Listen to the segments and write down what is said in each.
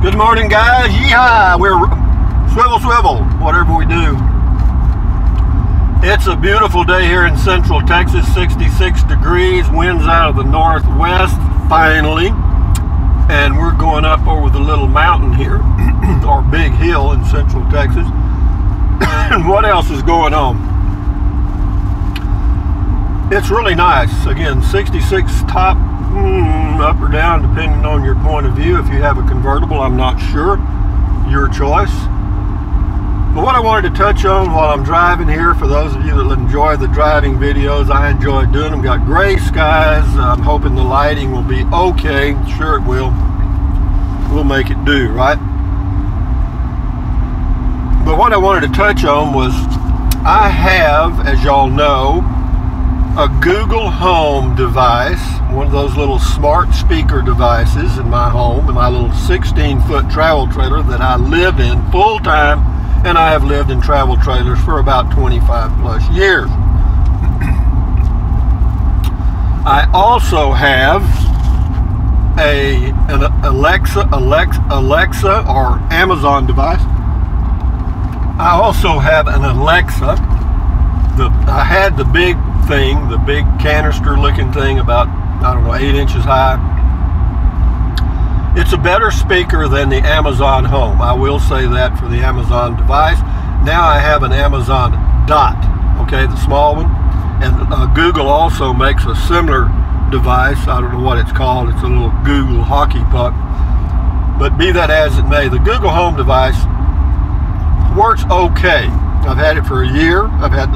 Good morning, guys. Yeehaw! We're swivel, whatever we do. It's a beautiful day here in Central Texas, 66 degrees, winds out of the northwest, finally. And we're going up over the little mountain here, or big hill in Central Texas. And what else is going on? It's really nice. Again, 66 top, up or down, depending on your point of view. If you have a convertible, I'm not sure. Your choice. But what I wanted to touch on while I'm driving here, for those of you that enjoy the driving videos, I enjoy doing them. Got gray skies. I'm hoping the lighting will be okay. Sure it will. We'll make it do, right? But what I wanted to touch on was, I have, as y'all know, a Google Home device, one of those little smart speaker devices in my home, in my little 16-foot travel trailer that I live in full time, and I have lived in travel trailers for about 25 plus years. I also have an Alexa or Amazon device. I also have an Alexa. I had the big thing, the big canister looking thing, about, I don't know, 8 inches high. It's a better speaker than the Amazon Home. I will say that for the Amazon device. Now I have an Amazon Dot, okay, the small one. And Google also makes a similar device. I don't know what it's called. It's a little Google hockey puck. But be that as it may, the Google Home device works okay. I've had it for a year. I've had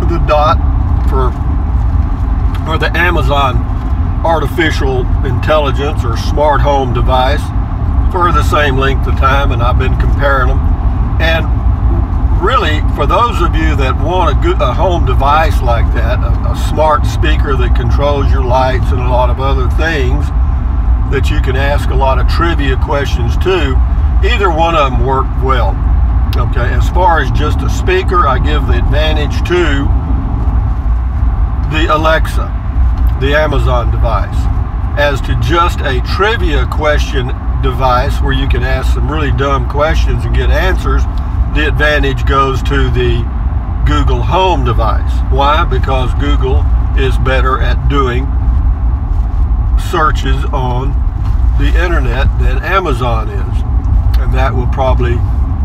the Dot or the Amazon artificial intelligence or smart home device for the same length of time, and I've been comparing them. And really, for those of you that want a home device like that, a smart speaker that controls your lights and a lot of other things that you can ask a lot of trivia questions to, either one of them work well. Okay, as far as just a speaker, I give the advantage to the Alexa, the Amazon device. As to just a trivia question device where you can ask some really dumb questions and get answers, the advantage goes to the Google Home device. Why? Because Google is better at doing searches on the internet than Amazon is. And that will probably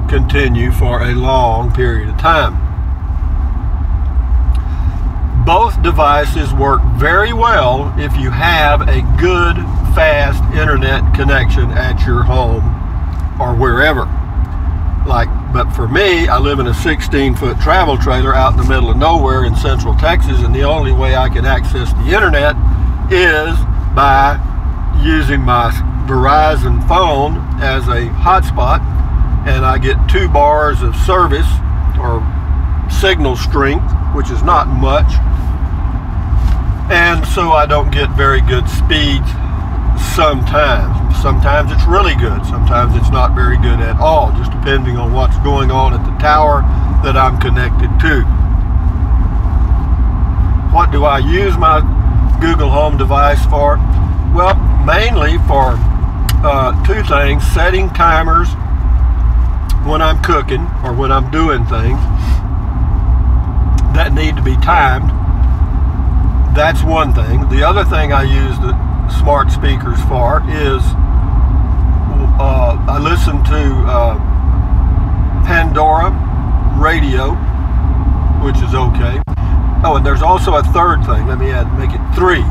continue for a long period of time. Both devices work very well if you have a good, fast internet connection at your home or wherever. But for me, I live in a 16-foot travel trailer out in the middle of nowhere in Central Texas, and the only way I can access the internet is by using my Verizon phone as a hotspot, and I get 2 bars of service or signal strength, which is not much. And so I don't get very good speeds sometimes. Sometimes it's really good. Sometimes it's not very good at all, just depending on what's going on at the tower that I'm connected to. What do I use my Google Home device for? Well, mainly for 2 things: setting timers when I'm cooking or when I'm doing things that need to be timed. That's one thing. The other thing I use the smart speakers for is I listen to Pandora radio, which is okay. Oh, and there's also a third thing. Let me make it 3.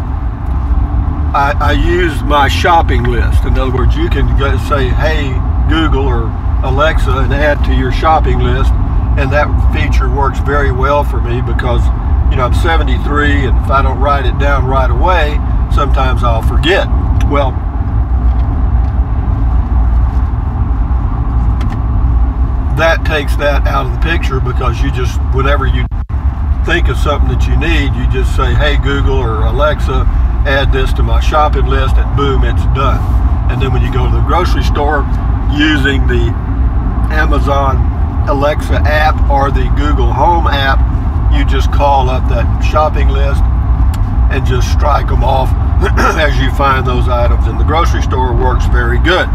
I use my shopping list. In other words, you can go say, "Hey Google" or Alexa, and add to your shopping list, and that feature works very well for me because, you know, I'm 73, and if I don't write it down right away, sometimes I'll forget. Well, that takes that out of the picture, because you just, whenever you think of something that you need, you just say, "Hey Google" or "Alexa, add this to my shopping list," and boom, it's done. And then when you go to the grocery store using the Amazon Alexa app or the Google Home app, you just call up that shopping list and just strike them off as you find those items in the grocery store. Works very good.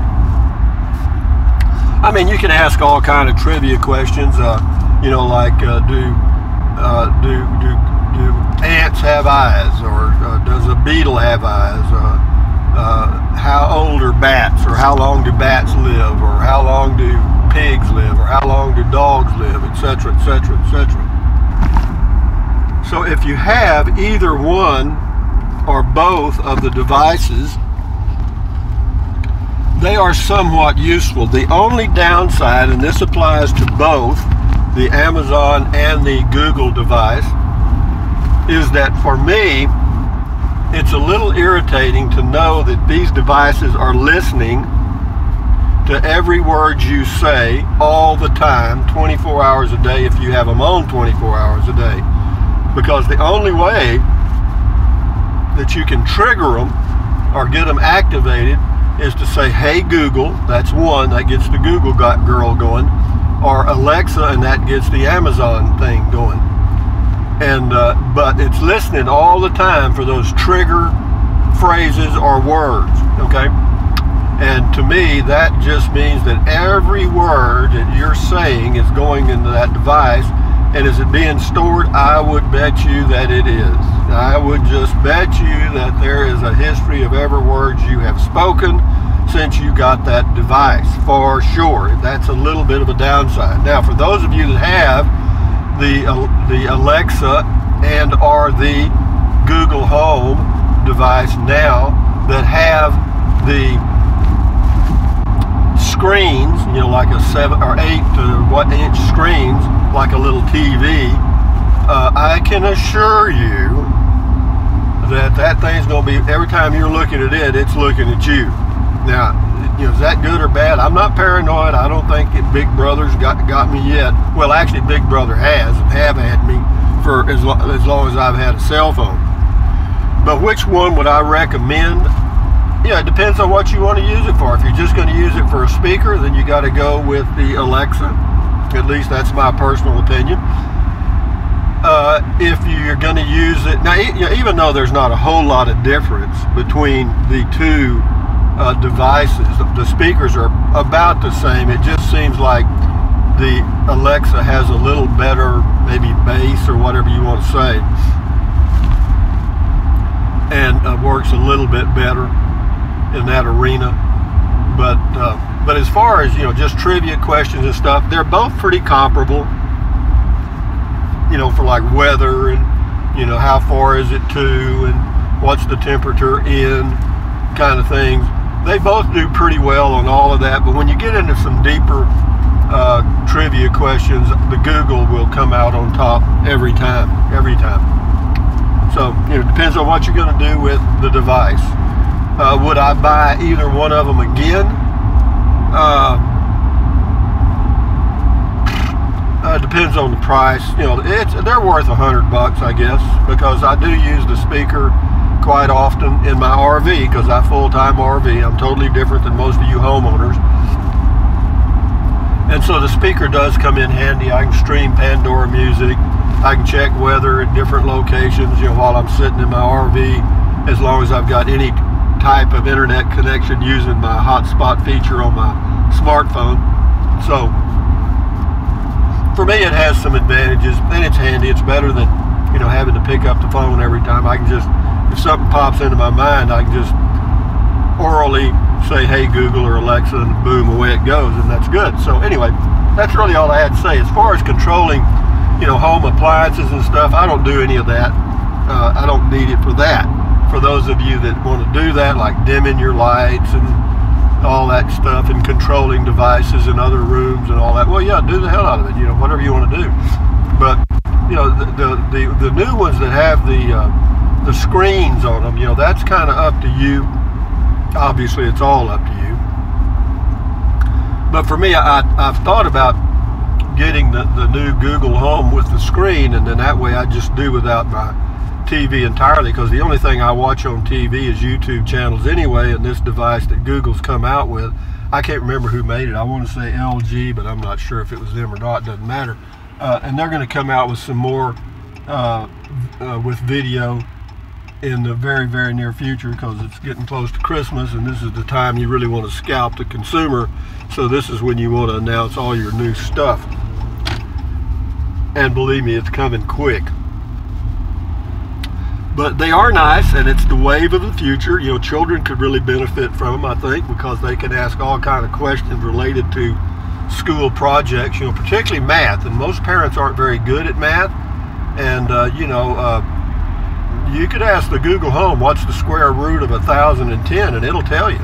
I mean, you can ask all kind of trivia questions, you know, like do ants have eyes, or does a beetle have eyes? How old are bats, or how long do bats live, or how long do pigs live, or how long do dogs live, etc., etc., etc. So if you have either one or both of the devices, they are somewhat useful. The only downside, and this applies to both the Amazon and the Google device, is that for me, it's a little irritating to know that these devices are listening to every word you say all the time, 24 hours a day, if you have them on 24 hours a day. Because the only way that you can trigger them or get them activated is to say, hey Google, that's one, that gets the Google girl going, or Alexa, and that gets the Amazon thing going. And but it's listening all the time for those trigger phrases or words, okay? And to me, that just means that every word that you're saying is going into that device. And is it being stored? I would bet you that it is. I would just bet you that there is a history of every word you have spoken since you got that device, for sure. That's a little bit of a downside. Now, for those of you that have the Alexa and or the Google Home device now that have the screens, you know, like a 7 or 8 inch screens, like a little TV, I can assure you that that thing's going to be, every time you're looking at it, it's looking at you. Now, you know, is that good or bad? I'm not paranoid. I don't think Big Brother's got me yet. Well, actually, Big Brother have had me for as long as I've had a cell phone. But which one would I recommend? Yeah, it depends on what you want to use it for. If you're just going to use it for a speaker, then you got to go with the Alexa. At least that's my personal opinion. If you're going to use it, now even though there's not a whole lot of difference between the two devices, the speakers are about the same. It just seems like the Alexa has a little better, maybe bass or whatever you want to say, and works a little bit better in that arena. But as far as, you know, just trivia questions and stuff, they're both pretty comparable, you know, for like weather and, you know, how far is it to, and what's the temperature in, kind of things. They both do pretty well on all of that. But when you get into some deeper trivia questions, the Google will come out on top every time. So, you know, it depends on what you're going to do with the device. Would I buy either one of them again? Depends on the price. You know, they're worth $100, I guess, because I do use the speaker quite often in my RV, because I full-time RV. I'm totally different than most of you homeowners. And so the speaker does come in handy. I can stream Pandora music. I can check weather at different locations, you know, while I'm sitting in my RV, as long as I've got any type of internet connection using my hotspot feature on my smartphone. So for me, it has some advantages, and it's handy. It's better than, you know, having to pick up the phone every time. I can just, if something pops into my mind, I can just orally say, hey Google or Alexa, and boom, away it goes, and that's good. So anyway, that's really all I had to say. As far as controlling, you know, home appliances and stuff, I don't do any of that. I don't need it for that. For those of you that want to do that, like dimming your lights and all that stuff, and controlling devices in other rooms and all that, well, yeah, do the hell out of it, you know, whatever you want to do. But, you know, the new ones that have the screens on them, you know, that's kind of up to you. Obviously, it's all up to you. But for me, I've thought about getting the new Google Home with the screen, and then that way I just do without my TV entirely, because the only thing I watch on TV is YouTube channels anyway, and this device that Google's come out with, I can't remember who made it. I want to say LG, but I'm not sure if it was them or not. It doesn't matter. And they're going to come out with some more with video in the very, very near future, because it's getting close to Christmas, and this is the time you really want to scalp the consumer. So this is when you want to announce all your new stuff. And believe me, it's coming quick. But they are nice, and it's the wave of the future. You know, children could really benefit from them, I think, because they can ask all kind of questions related to school projects, you know, particularly math. And most parents aren't very good at math. And, you could ask the Google Home, what's the square root of 1,010, and it'll tell you.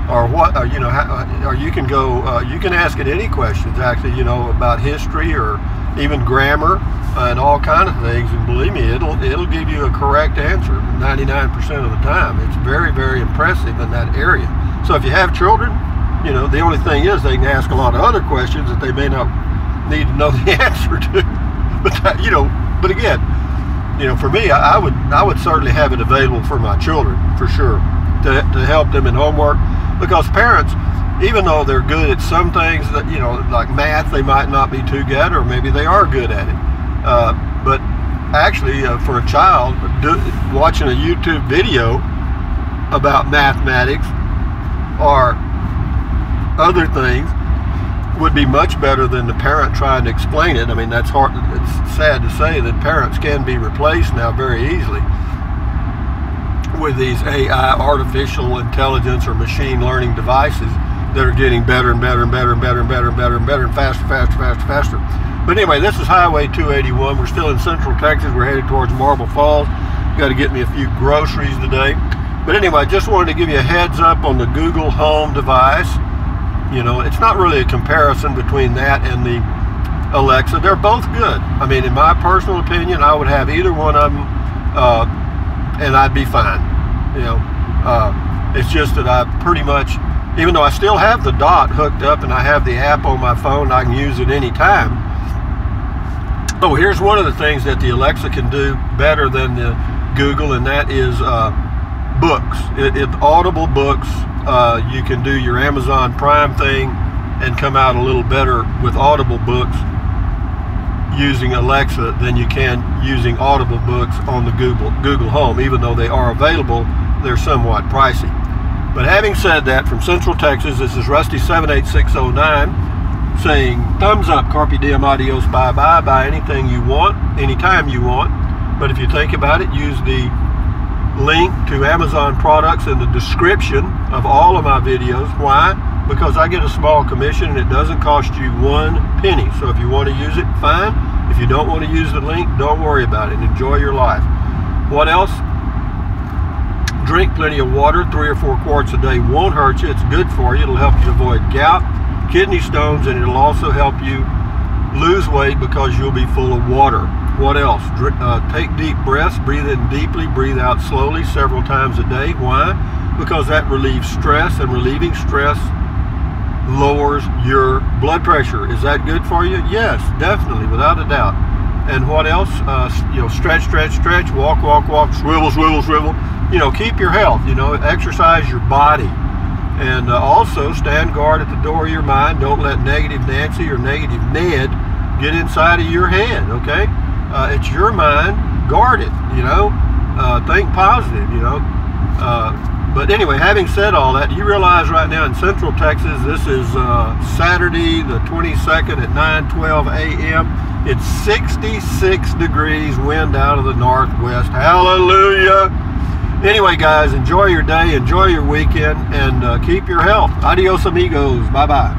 Or what, or you can go, you can ask it any questions, actually, you know, about history or even grammar and all kind of things. And believe me, it'll give you a correct answer 99% of the time. It's very, very impressive in that area. So if you have children, you know, the only thing is they can ask a lot of other questions that they may not need to know the answer to. But that, you know, but again, you know, for me, I would certainly have it available for my children, for sure, to help them in homework, because parents, even though they're good at some things, that, you know, like math, they might not be too good, or maybe they are good at it. But actually, for a child, watching a YouTube video about mathematics or other things would be much better than the parent trying to explain it. I mean, that's hard. It's sad to say that parents can be replaced now very easily with these AI, artificial intelligence, or machine learning devices that are getting better and better and better and better and better and better and better and faster, faster, faster, faster. But anyway, this is Highway 281. We're still in Central Texas. We're headed towards Marble Falls. Got to get me a few groceries today. But anyway, I just wanted to give you a heads up on the Google Home device. You know, it's not really a comparison between that and the Alexa. They're both good. I mean, in my personal opinion, I would have either one of them, and I'd be fine. You know, it's just that I pretty much, even though I still have the Dot hooked up and I have the app on my phone, I can use it anytime. Oh, here's one of the things that the Alexa can do better than the Google, and that is books. Audible books. You can do your Amazon Prime thing and come out a little better with Audible books using Alexa than you can using Audible books on the Google Home. Even though they are available, they're somewhat pricey. But having said that, from Central Texas, this is Rusty 78609 saying thumbs up, carpe diem, adios, bye-bye, buy anything you want, anytime you want. But if you think about it, use the link to Amazon products in the description of all of my videos. Why? Because I get a small commission and it doesn't cost you 1 penny. So if you want to use it, fine. If you don't want to use the link, don't worry about it. Enjoy your life. What else? Drink plenty of water. 3 or 4 quarts a day won't hurt you. It's good for you. It'll help you avoid gout, kidney stones, and it'll also help you lose weight because you'll be full of water. What else? Take deep breaths. Breathe in deeply, breathe out slowly several times a day. Why? Because that relieves stress, and relieving stress lowers your blood pressure. Is that good for you? Yes, definitely, without a doubt. And what else? You know, stretch, stretch, stretch, walk, walk, walk, swivel, swivel, swivel. You know, keep your health. You know, exercise your body. And also stand guard at the door of your mind. Don't let negative Nancy or negative Ned get inside of your head, okay? It's your mind. Guard it, you know. Think positive, you know. But anyway, having said all that, you realize right now in Central Texas, this is Saturday the 22nd at 9:12 a.m. It's 66 degrees, wind out of the northwest. Hallelujah. Anyway, guys, enjoy your day, enjoy your weekend, and keep your health. Adios, amigos. Bye-bye.